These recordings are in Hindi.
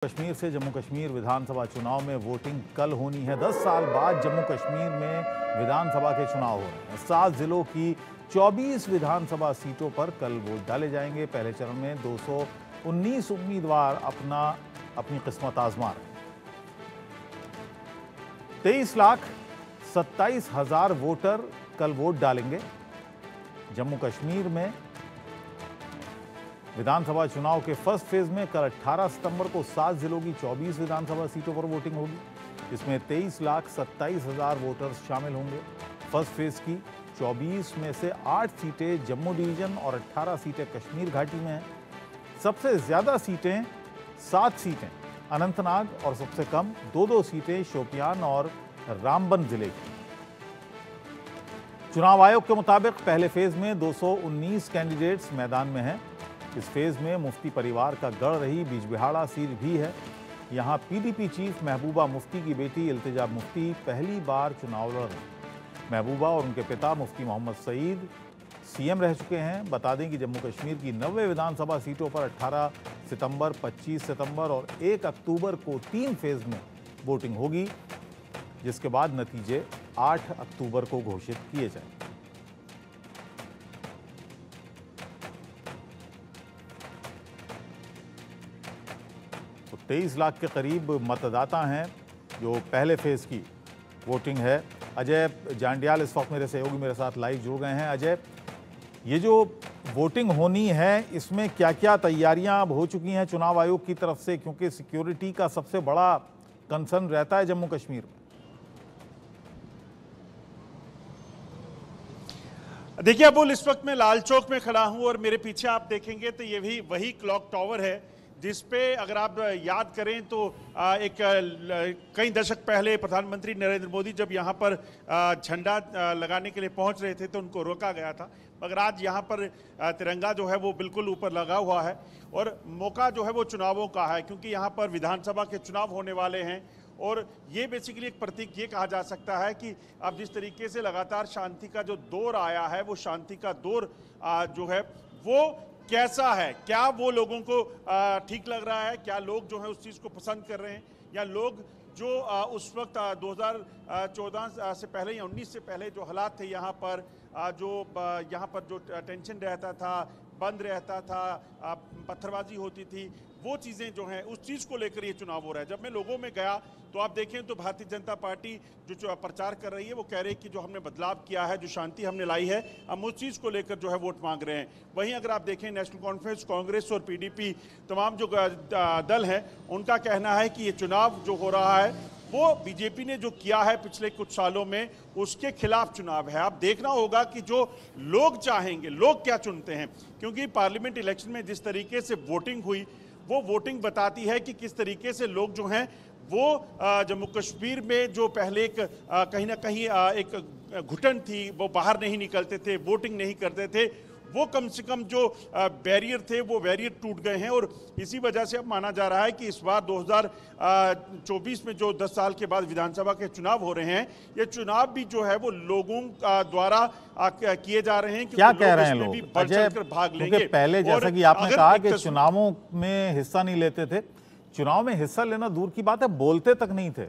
कश्मीर से जम्मू कश्मीर विधानसभा चुनाव में वोटिंग कल होनी है। 10 साल बाद जम्मू कश्मीर में विधानसभा के चुनाव हो रहे हैं। 7 जिलों की 24 विधानसभा सीटों पर कल वोट डाले जाएंगे। पहले चरण में 219 उम्मीदवार अपनी किस्मत आजमा रहे हैं। 23,27,000 वोटर कल वोट डालेंगे। जम्मू कश्मीर में विधानसभा चुनाव के फर्स्ट फेज में कल 18 सितंबर को 7 जिलों की 24 विधानसभा सीटों पर वोटिंग होगी। इसमें 23,27,000 वोटर्स शामिल होंगे। फर्स्ट फेज की 24 में से 8 सीटें जम्मू डिवीजन और 18 सीटें कश्मीर घाटी में हैं। सबसे ज्यादा सीटें 7 सीटें अनंतनाग और सबसे कम 2-2 सीटें शोपियान और रामबन जिले की। चुनाव आयोग के मुताबिक पहले फेज में 219 कैंडिडेट्स मैदान में हैं। इस फेज में मुफ्ती परिवार का गढ़ रही बिजबिहाड़ा सीट भी है। यहां पीडीपी चीफ महबूबा मुफ्ती की बेटी इल्तिजा मुफ्ती पहली बार चुनाव लड़ रही। महबूबा और उनके पिता मुफ्ती मोहम्मद सईद सीएम रह चुके हैं। बता दें कि जम्मू कश्मीर की 90 विधानसभा सीटों पर 18 सितंबर, 25 सितंबर और 1 अक्टूबर को 3 फेज में वोटिंग होगी, जिसके बाद नतीजे 8 अक्टूबर को घोषित किए जाएंगे। तो 23 लाख के करीब मतदाता हैं जो पहले फेज की वोटिंग है। अजय जांडियाल इस वक्त मेरे सहयोगी मेरे साथ लाइव जुड़ गए हैं। अजय, ये जो वोटिंग होनी है इसमें क्या क्या तैयारियां अब हो चुकी हैं चुनाव आयोग की तरफ से, क्योंकि सिक्योरिटी का सबसे बड़ा कंसर्न रहता है जम्मू कश्मीर में। देखिए अबुल, इस वक्त मैं लाल चौक में खड़ा हूं और मेरे पीछे आप देखेंगे तो ये भी वही क्लॉक टावर है जिसपे अगर आप याद करें तो कई दशक पहले प्रधानमंत्री नरेंद्र मोदी जब यहाँ पर झंडा लगाने के लिए पहुँच रहे थे तो उनको रोका गया था, मगर आज यहाँ पर तिरंगा जो है वो बिल्कुल ऊपर लगा हुआ है। और मौका जो है वो चुनावों का है, क्योंकि यहाँ पर विधानसभा के चुनाव होने वाले हैं और ये बेसिकली एक प्रतीक ये कहा जा सकता है कि अब जिस तरीके से लगातार शांति का जो दौर आया है, वो शांति का दौर जो है वो कैसा है, क्या वो लोगों को ठीक लग रहा है, क्या लोग जो है उस चीज़ को पसंद कर रहे हैं, या लोग जो उस वक्त 2014 से पहले या 19 से पहले जो हालात थे यहाँ पर यहाँ पर जो टेंशन रहता था, बंद रहता था, पत्थरबाजी होती थी, वो चीज़ें जो हैं उस चीज़ को लेकर ये चुनाव हो रहा है। जब मैं लोगों में गया तो आप देखें तो भारतीय जनता पार्टी जो प्रचार कर रही है वो कह रही है कि जो हमने बदलाव किया है, जो शांति हमने लाई है, हम उस चीज़ को लेकर जो है वोट मांग रहे हैं। वहीं अगर आप देखें नेशनल कॉन्फ्रेंस, कांग्रेस और पीडीपी तमाम जो दल हैं उनका कहना है कि ये चुनाव जो हो रहा है वो बीजेपी ने जो किया है पिछले कुछ सालों में उसके खिलाफ चुनाव है। अब देखना होगा कि जो लोग चाहेंगे, लोग क्या चुनते हैं, क्योंकि पार्लियामेंट इलेक्शन में जिस तरीके से वोटिंग हुई वो वोटिंग बताती है कि किस तरीके से लोग जो हैं वो जम्मू कश्मीर में जो पहले एक कहीं ना कहीं एक घुटन थी, वो बाहर नहीं निकलते थे, वोटिंग नहीं करते थे, वो कम से कम जो बैरियर थे वो बैरियर टूट गए हैं। और इसी वजह से अब माना जा रहा है कि इस बार 2024 में जो 10 साल के बाद विधानसभा के चुनाव हो रहे हैं, ये चुनाव भी जो है वो लोगों द्वारा किए जा रहे हैं। क्या कह रहे हैं लोग अजय, भाग लेंगे। पहले जैसा कि आपने कहा कि चुनावों में हिस्सा नहीं लेते थे, चुनाव में हिस्सा लेना दूर की बात है, बोलते तक नहीं थे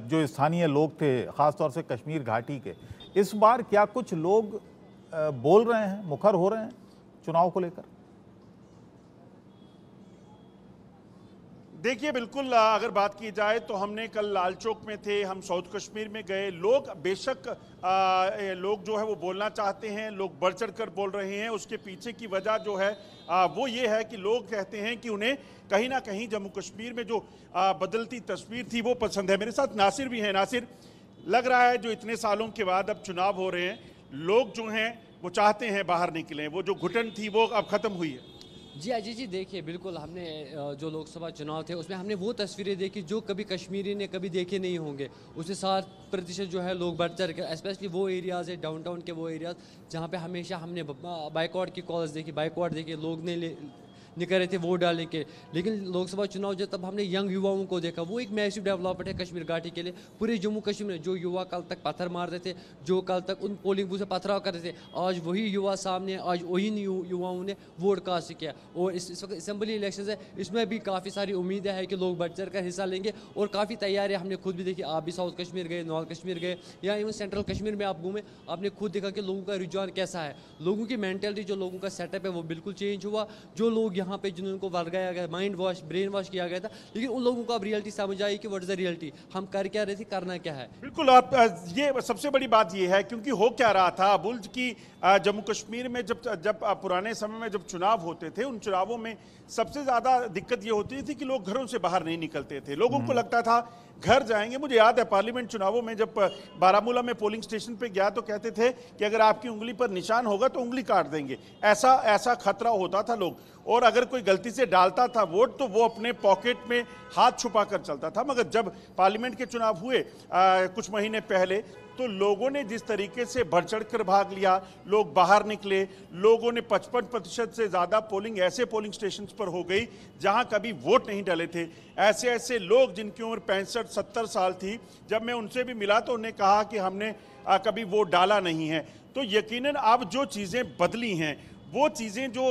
जो स्थानीय लोग थे, खासतौर से कश्मीर घाटी के। इस बार क्या कुछ लोग बोल रहे हैं, मुखर हो रहे हैं चुनाव को लेकर? देखिए बिल्कुल, अगर बात की जाए तो हमने कल लाल चौक में थे, हम साउथ कश्मीर में गए। लोग बेशक लोग जो है वो बोलना चाहते हैं, लोग बढ़ चढ़ कर बोल रहे हैं। उसके पीछे की वजह जो है वो ये है कि लोग कहते हैं कि उन्हें कहीं ना कहीं जम्मू कश्मीर में जो बदलती तस्वीर थी वो पसंद है। मेरे साथ नासिर भी है। नासिर, लग रहा है जो इतने सालों के बाद अब चुनाव हो रहे हैं, लोग जो हैं वो चाहते हैं बाहर निकलें, वो जो घुटन थी वो अब ख़त्म हुई है। जी अजय जी, देखिए बिल्कुल हमने जो लोकसभा चुनाव थे उसमें हमने वो तस्वीरें देखी जो कभी कश्मीरी ने कभी देखे नहीं होंगे। उससे 7% जो है लोग बढ़ चढ़ कर, स्पेशली वो एरियाज़ है डाउनटाउन के, वो एरियाज़ जहाँ पे हमेशा हमने बाइकआउट की कॉल्स देखी, बाइकआउट देखी, लोग ने निकल रहे थे वोट डालने के। लेकिन लोकसभा चुनाव जब तब हमने यंग युवाओं को देखा, वो एक मैसिव डेवलपमेंट है कश्मीर घाटी के लिए। पूरे जम्मू कश्मीर में जो युवा कल तक पत्थर मारते थे, जो कल तक उन पोलिंग बूथ से पथराव करते थे, आज वही युवा सामने, आज वही युवाओं ने वोट कास्ट किया। और इस वक्त असम्बली इलेक्शन है, इसमें भी काफ़ी सारी उम्मीदें हैं कि लोग बढ़ चढ़ कर हिस्सा लेंगे और काफ़ी तैयारियां हमने खुद भी देखी। आप भी साउथ कश्मीर गए, नॉर्थ कश्मीर गए या इवन सेंट्रल कश्मीर में आप घूमे, आपने खुद देखा कि लोगों का रुझान कैसा है, लोगों की मेंटेलिटी, जो लोगों का सेटअप है वो बिल्कुल चेंज हुआ। जो लोग यहाँ पे जिनको वर्गाया गया, माइंड वॉश, ब्रेन वॉश किया गया था, लेकिन उन लोगों को अब रियलिटी समझ आई कि व्हाट इज द रियलिटी, हम कर क्या रहे थे, करना क्या है। बिल्कुल, आप ये सबसे बड़ी बात ये है, क्योंकि हो क्या रहा था बुल्ज की जम्मू कश्मीर में जब पुराने समय में जब चुनाव होते थे, उन चुनावों में सबसे ज्यादा दिक्कत ये होती थी कि लोग घरों से बाहर नहीं निकलते थे। लोगों को लगता था घर जाएंगे। मुझे याद है पार्लियामेंट चुनावों में जब बारामूला में पोलिंग स्टेशन पे गया तो कहते थे कि अगर आपकी उंगली पर निशान होगा तो उंगली काट देंगे। ऐसा खतरा होता था लोग, और अगर कोई गलती से डालता था वोट तो वो अपने पॉकेट में हाथ छुपा कर चलता था। मगर जब पार्लियामेंट के चुनाव हुए कुछ महीने पहले, तो लोगों ने जिस तरीके से बढ़ चढ़ कर भाग लिया, लोग बाहर निकले, लोगों ने 55% से ज़्यादा पोलिंग ऐसे पोलिंग स्टेशन पर हो गई जहां कभी वोट नहीं डाले थे। ऐसे लोग जिनकी उम्र 65-70 साल थी, जब मैं उनसे भी मिला तो उन्हें कहा कि हमने कभी वोट डाला नहीं है। तो यकीनन अब जो चीज़ें बदली हैं, वो चीज़ें जो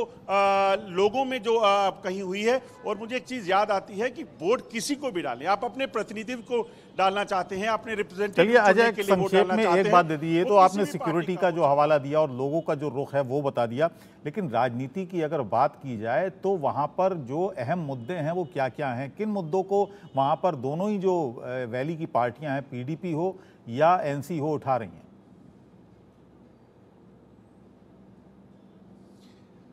लोगों में जो कहीं हुई है। और मुझे एक चीज़ याद आती है कि वोट किसी को भी डालें, आप अपने प्रतिनिधित्व को डालना चाहते हैं, अपने रिप्रेजेंटेटिव चलिए अजय, के लिए वोट डालना संक्षेप में चाहते एक हैं, बात दे दी। ये तो वो आपने किसी भी सिक्योरिटी पार्टी का जो हवाला दिया और लोगों का जो रुख है वो बता दिया, लेकिन राजनीति की अगर बात की जाए तो वहां पर जो अहम मुद्दे हैं वो क्या क्या हैं? किन मुद्दों को वहां पर दोनों ही जो वैली की पार्टियां हैं, पीडीपी हो या एनसी हो, उठा रही हैं?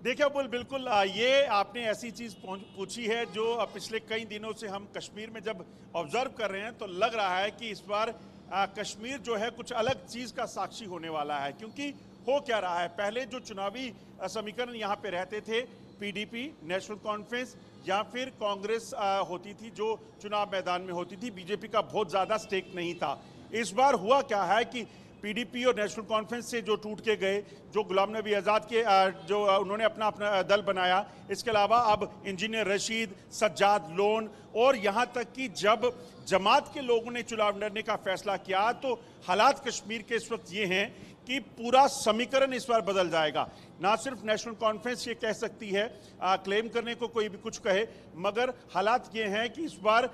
देखिए बिल्कुल, ये आपने ऐसी चीज पूछी है जो पिछले कई दिनों से हम कश्मीर में जब ऑब्जर्व कर रहे हैं तो लग रहा है कि इस बार कश्मीर जो है कुछ अलग चीज का साक्षी होने वाला है। क्योंकि हो क्या रहा है, पहले जो चुनावी समीकरण यहाँ पे रहते थे, पीडीपी, नेशनल कॉन्फ्रेंस या फिर कांग्रेस होती थी जो चुनाव मैदान में होती थी, बीजेपी का बहुत ज्यादा स्टेक नहीं था। इस बार हुआ क्या है कि पीडीपी और नेशनल कॉन्फ्रेंस से जो टूट के गए, जो गुलाम नबी आज़ाद के जो उन्होंने अपना दल बनाया, इसके अलावा अब इंजीनियर रशीद, सज्जाद लोन और यहाँ तक कि जब जमात के लोगों ने चुनाव लड़ने का फैसला किया तो हालात कश्मीर के इस वक्त ये हैं कि पूरा समीकरण इस बार बदल जाएगा। ना सिर्फ नेशनल कॉन्फ्रेंस ये कह सकती है, क्लेम करने को कोई भी कुछ कहे, मगर हालात ये हैं कि इस बार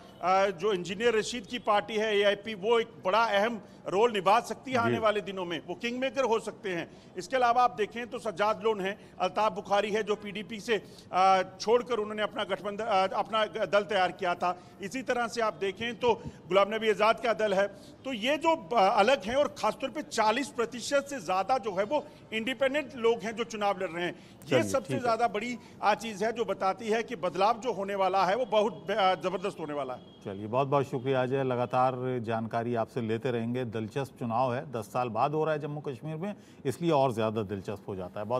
जो इंजीनियर रशीद की पार्टी है एआईपी, वो एक बड़ा अहम रोल निभा सकती है आने वाले दिनों में, वो किंग मेकर हो सकते हैं। इसके अलावा आप देखें तो सज्जाद लोन है, अल्ताफ बुखारी है जो पीडीपी से छोड़कर उन्होंने अपना गठबंधन, अपना दल तैयार किया था। इसी तरह से आप देखें तो गुलाम नबी आज़ाद का दल है। तो ये जो अलग है, और खासतौर पे 40% से ज्यादा जो है वो इंडिपेंडेंट लोग हैं जो चुनाव लड़ रहे हैं। ये सबसे ज्यादा बड़ी चीज है जो बताती है कि बदलाव जो होने वाला है वो बहुत जबरदस्त होने वाला है। चलिए, बहुत बहुत शुक्रिया अजय, लगातार जानकारी आपसे लेते रहेंगे। दिलचस्प चुनाव है, 10 साल बाद हो रहा है जम्मू कश्मीर में, इसलिए और ज़्यादा दिलचस्प हो जाता है। बहुत